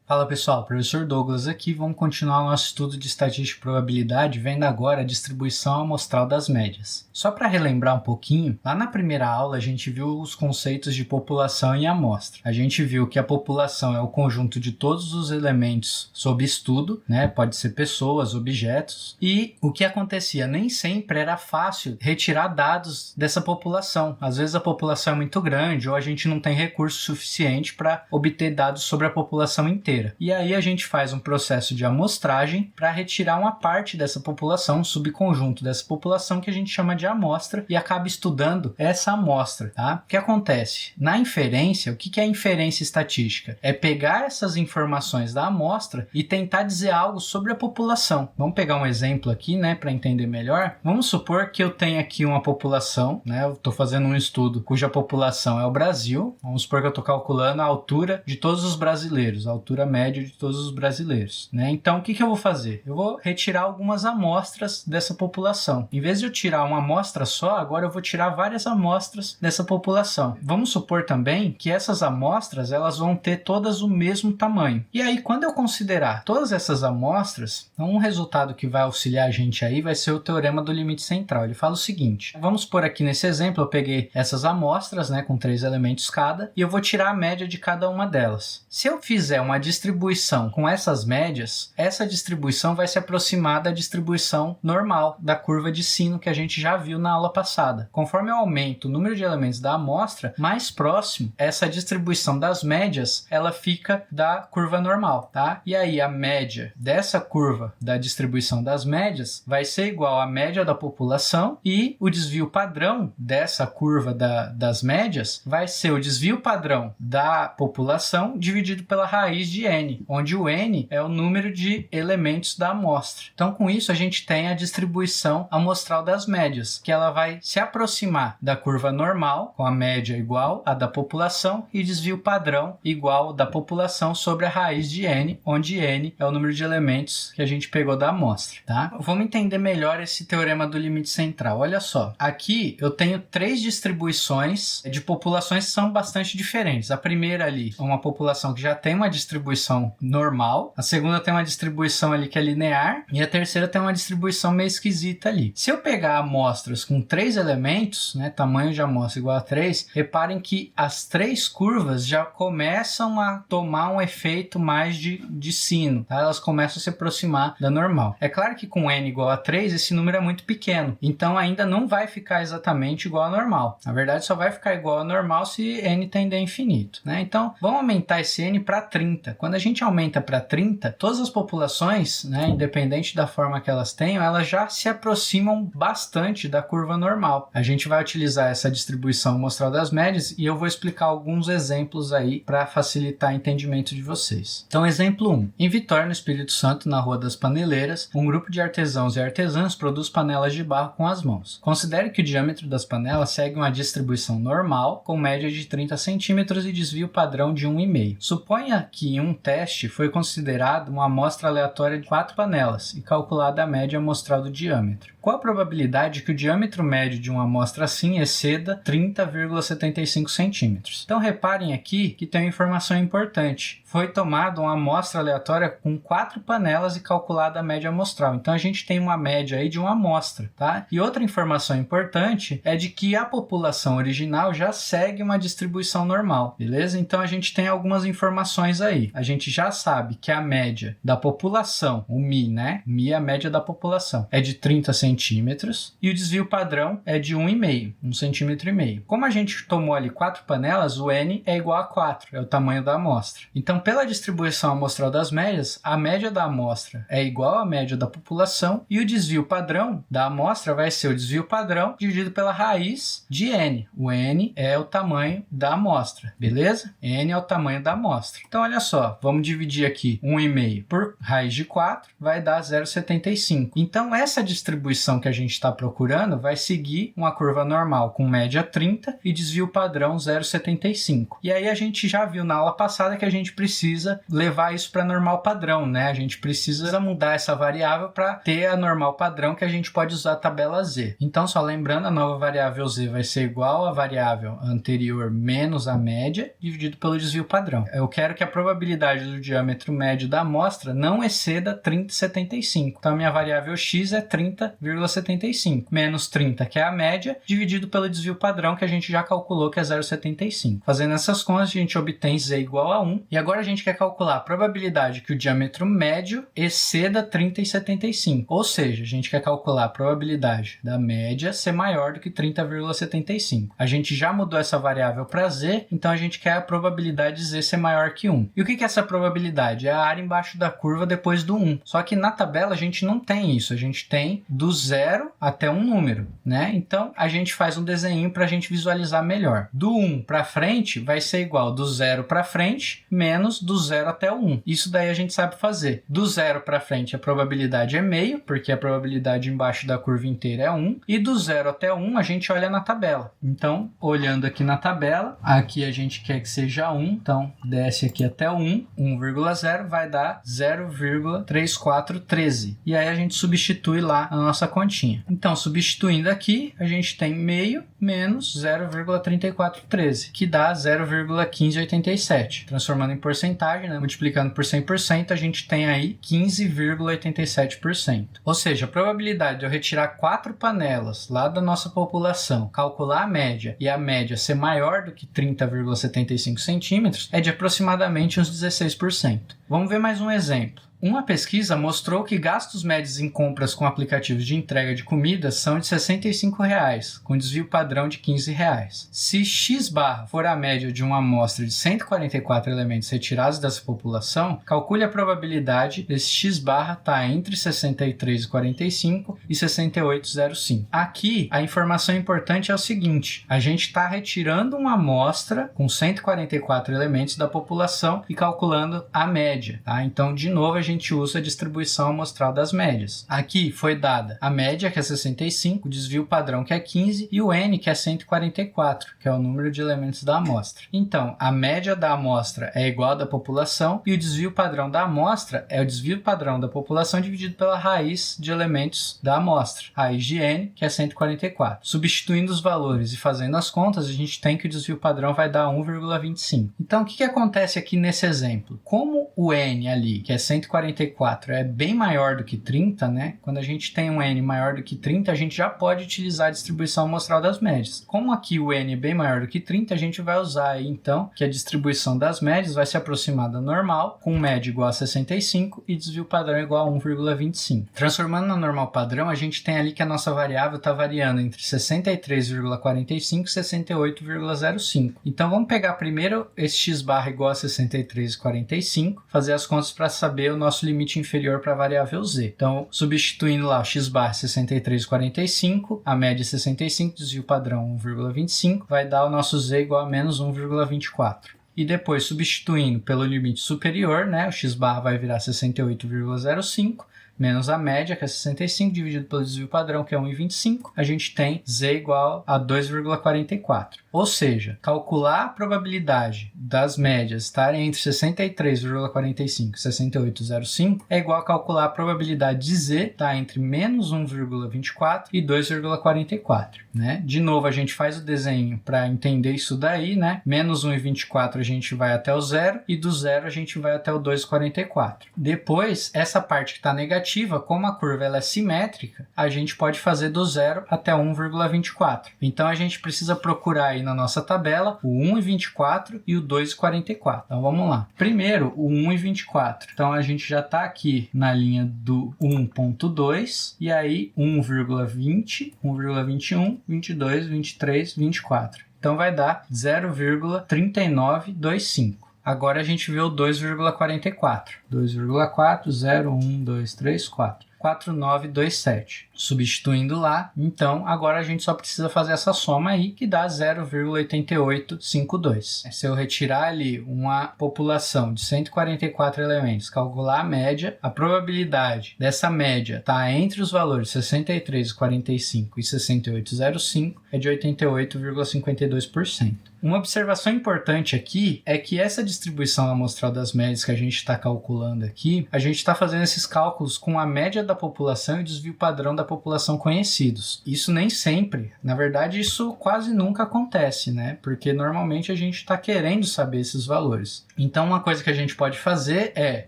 Fala pessoal, professor Douglas aqui, vamos continuar o nosso estudo de estatística e probabilidade, vendo agora a distribuição amostral das médias. Só para relembrar um pouquinho, lá na primeira aula a gente viu os conceitos de população e amostra. A gente viu que a população é o conjunto de todos os elementos sob estudo, né? Pode ser pessoas, objetos, e o que acontecia nem sempre era fácil retirar dados dessa população. Às vezes a população é muito grande ou a gente não tem recurso suficiente para obter dados sobre a população inteira. E aí a gente faz um processo de amostragem para retirar uma parte dessa população, um subconjunto dessa população que a gente chama de amostra e acaba estudando essa amostra, tá? O que acontece? Na inferência, o que é inferência estatística? É pegar essas informações da amostra e tentar dizer algo sobre a população. Vamos pegar um exemplo aqui, né, para entender melhor. Vamos supor que eu tenho aqui uma população, né? Eu estou fazendo um estudo cuja população é o Brasil. Vamos supor que eu estou calculando a altura de todos os brasileiros, a altura média de todos os brasileiros, né? Então, o que eu vou fazer? Eu vou retirar algumas amostras dessa população. Em vez de eu tirar uma amostra só, agora eu vou tirar várias amostras dessa população. Vamos supor também que essas amostras, elas vão ter todas o mesmo tamanho. E aí, quando eu considerar todas essas amostras, um resultado que vai auxiliar a gente aí vai ser o teorema do limite central. Ele fala o seguinte, vamos por aqui nesse exemplo, eu peguei essas amostras, né, com 3 elementos cada, e eu vou tirar a média de cada uma delas. Se eu fizer uma distribuição com essas médias, essa distribuição vai se aproximar da distribuição normal da curva de sino que a gente já viu na aula passada. Conforme eu aumento o número de elementos da amostra, mais próximo essa distribuição das médias, ela fica da curva normal, tá? E aí a média dessa curva da distribuição das médias vai ser igual à média da população e o desvio padrão dessa curva das médias vai ser o desvio padrão da população dividido pela raiz de n, onde o n é o número de elementos da amostra. Então, com isso, a gente tem a distribuição amostral das médias, que ela vai se aproximar da curva normal, com a média igual à da população, e desvio padrão igual da população sobre a raiz de n, onde n é o número de elementos que a gente pegou da amostra, tá? Vamos entender melhor esse teorema do limite central. Olha só, aqui eu tenho 3 distribuições de populações que são bastante diferentes. A primeira ali é uma população que já tem uma distribuição normal, a segunda tem uma distribuição ali que é linear e a terceira tem uma distribuição meio esquisita ali. Se eu pegar amostras com 3 elementos, né, tamanho de amostra igual a 3, reparem que as 3 curvas já começam a tomar um efeito mais de sino, tá? Elas começam a se aproximar da normal. É claro que com n igual a 3 esse número é muito pequeno, então ainda não vai ficar exatamente igual ao normal. Na verdade só vai ficar igual ao normal se n tender a infinito, né? Então vamos aumentar esse n para 30. Quando a gente aumenta para 30, todas as populações, né, independente da forma que elas tenham, elas já se aproximam bastante da curva normal. A gente vai utilizar essa distribuição amostral das médias e eu vou explicar alguns exemplos aí para facilitar o entendimento de vocês. Então, exemplo 1. Em Vitória, no Espírito Santo, na Rua das Paneleiras, um grupo de artesãos e artesãs produz panelas de barro com as mãos. Considere que o diâmetro das panelas segue uma distribuição normal, com média de 30 centímetros e desvio padrão de 1,5. Suponha que em um teste foi considerado uma amostra aleatória de 4 panelas e calculada a média amostral do diâmetro. Qual a probabilidade que o diâmetro médio de uma amostra assim exceda 30,75 centímetros? Então reparem aqui que tem uma informação importante. Foi tomada uma amostra aleatória com 4 panelas e calculada a média amostral. Então a gente tem uma média aí de uma amostra, tá? E outra informação importante é de que a população original já segue uma distribuição normal, beleza? Então a gente tem algumas informações aí. A gente já sabe que a média da população, o μ, né? μ é a média da população, é de 30 centímetros e o desvio padrão é de 1,5, 1,5 centímetro. Como a gente tomou ali 4 panelas, o n é igual a 4, é o tamanho da amostra. Então, pela distribuição amostral das médias, a média da amostra é igual à média da população e o desvio padrão da amostra vai ser o desvio padrão dividido pela raiz de n. O n é o tamanho da amostra, beleza? N é o tamanho da amostra. Então, olha só, vamos dividir aqui 1,5 por raiz de 4, vai dar 0,75. Então, essa distribuição que a gente está procurando vai seguir uma curva normal com média 30 e desvio padrão 0,75. E aí a gente já viu na aula passada que a gente precisa levar isso para normal padrão, né? A gente precisa mudar essa variável para ter a normal padrão que a gente pode usar a tabela z. Então, só lembrando, a nova variável z vai ser igual à variável anterior menos a média dividido pelo desvio padrão. Eu quero que a probabilidade probabilidade do diâmetro médio da amostra não exceda 30,75. Então, a minha variável x é 30,75. Menos 30, que é a média, dividido pelo desvio padrão, que a gente já calculou, que é 0,75. Fazendo essas contas, a gente obtém z igual a 1. E agora a gente quer calcular a probabilidade que o diâmetro médio exceda 30,75. Ou seja, a gente quer calcular a probabilidade da média ser maior do que 30,75. A gente já mudou essa variável para z, então a gente quer a probabilidade de z ser maior que 1. E o que é essa probabilidade? É a área embaixo da curva depois do 1. Só que na tabela a gente não tem isso, a gente tem do 0 até um número, né? Então a gente faz um desenho para a gente visualizar melhor. Do 1 para frente vai ser igual do 0 para frente menos do 0 até o 1. Isso daí a gente sabe fazer. Do 0 para frente a probabilidade é meio, porque a probabilidade embaixo da curva inteira é 1. E do 0 até 1 a gente olha na tabela. Então, olhando aqui na tabela, aqui a gente quer que seja 1. Então, desce aqui até o 1. 1,0 vai dar 0,3413. E aí a gente substitui lá a nossa continha. Então, substituindo aqui, a gente tem meio menos 0,3413, que dá 0,1587. Transformando em porcentagem, né? Multiplicando por 100%, a gente tem aí 15,87%. Ou seja, a probabilidade de eu retirar 4 panelas lá da nossa população, calcular a média e a média ser maior do que 30,75 centímetros é de aproximadamente uns 16%. Vamos ver mais um exemplo. Uma pesquisa mostrou que gastos médios em compras com aplicativos de entrega de comida são de R$ 65,00, com desvio padrão de R$ 15,00. Se x barra for a média de uma amostra de 144 elementos retirados dessa população, calcule a probabilidade desse x barra estar entre 63,45 e 68,05. Aqui, a informação importante é o seguinte: a gente está retirando uma amostra com 144 elementos da população e calculando a média. Tá? Então, de novo, a gente usa a distribuição amostral das médias. Aqui foi dada a média, que é 65, o desvio padrão, que é 15, e o N, que é 144, que é o número de elementos da amostra. Então, a média da amostra é igual à da população, e o desvio padrão da amostra é o desvio padrão da população dividido pela raiz de elementos da amostra, raiz de N, que é 144. Substituindo os valores e fazendo as contas, a gente tem que o desvio padrão vai dar 1,25. Então, o que acontece aqui nesse exemplo? Como o N ali, que é 144, é bem maior do que 30, né? Quando a gente tem um N maior do que 30, a gente já pode utilizar a distribuição amostral das médias. Como aqui o N é bem maior do que 30, a gente vai usar aí, então, que a distribuição das médias vai se aproximar da normal, com média igual a 65 e desvio padrão igual a 1,25. Transformando na normal padrão, a gente tem ali que a nossa variável está variando entre 63,45 e 68,05. Então, vamos pegar primeiro esse x barra igual a 63,45, fazer as contas para saber o nosso limite inferior para a variável z. Então, substituindo lá o x barra 63,45, a média 65, desvio padrão 1,25, vai dar o nosso z igual a menos 1,24. E depois, substituindo pelo limite superior, né, o x barra vai virar 68,05, menos a média, que é 65, dividido pelo desvio padrão, que é 1,25, a gente tem z igual a 2,44. Ou seja, calcular a probabilidade das médias estarem entre 63,45 e 68,05 é igual a calcular a probabilidade de z estar entre menos 1,24 e 2,44. Né? De novo, a gente faz o desenho para entender isso daí, né? Menos 1,24 a gente vai até o 0 e do 0 a gente vai até o 2,44. Depois, essa parte que está negativa, como a curva ela é simétrica, a gente pode fazer do 0 até 1,24. Então, a gente precisa procurar aí na nossa tabela o 1,24 e o 2,44. Então, vamos lá. Primeiro, o 1,24. Então, a gente já está aqui na linha do 1,2 e aí 1,20, 1,21, 22, 23, 24. Então, vai dar 0,3925. Agora a gente vê o 2,44. 2,4, 0, 1, 2, 3, 4. 4927. Substituindo lá, então, agora a gente só precisa fazer essa soma aí, que dá 0,8852. Se eu retirar ali uma população de 144 elementos, calcular a média, a probabilidade dessa média estar entre os valores 63,45 e 68,05 é de 88,52%. Uma observação importante aqui é que essa distribuição amostral das médias que a gente está calculando aqui, a gente está fazendo esses cálculos com a média da população e o desvio padrão da população conhecidos. Isso nem sempre, na verdade isso quase nunca acontece, né? Porque normalmente a gente está querendo saber esses valores. Então uma coisa que a gente pode fazer é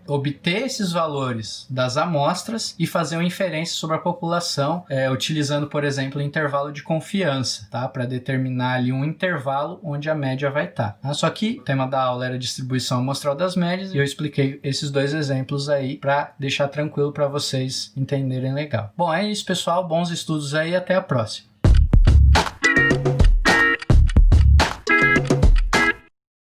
obter esses valores das amostras e fazer uma inferência sobre a população, utilizando, por exemplo, intervalo de confiança, tá? Para determinar ali um intervalo onde a média vai estar. Tá? Só que o tema da aula era distribuição amostral das médias e eu expliquei esses dois exemplos aí para deixar tranquilo para vocês entenderem legal. Bom, é isso, pessoal. Bons estudos aí e até a próxima.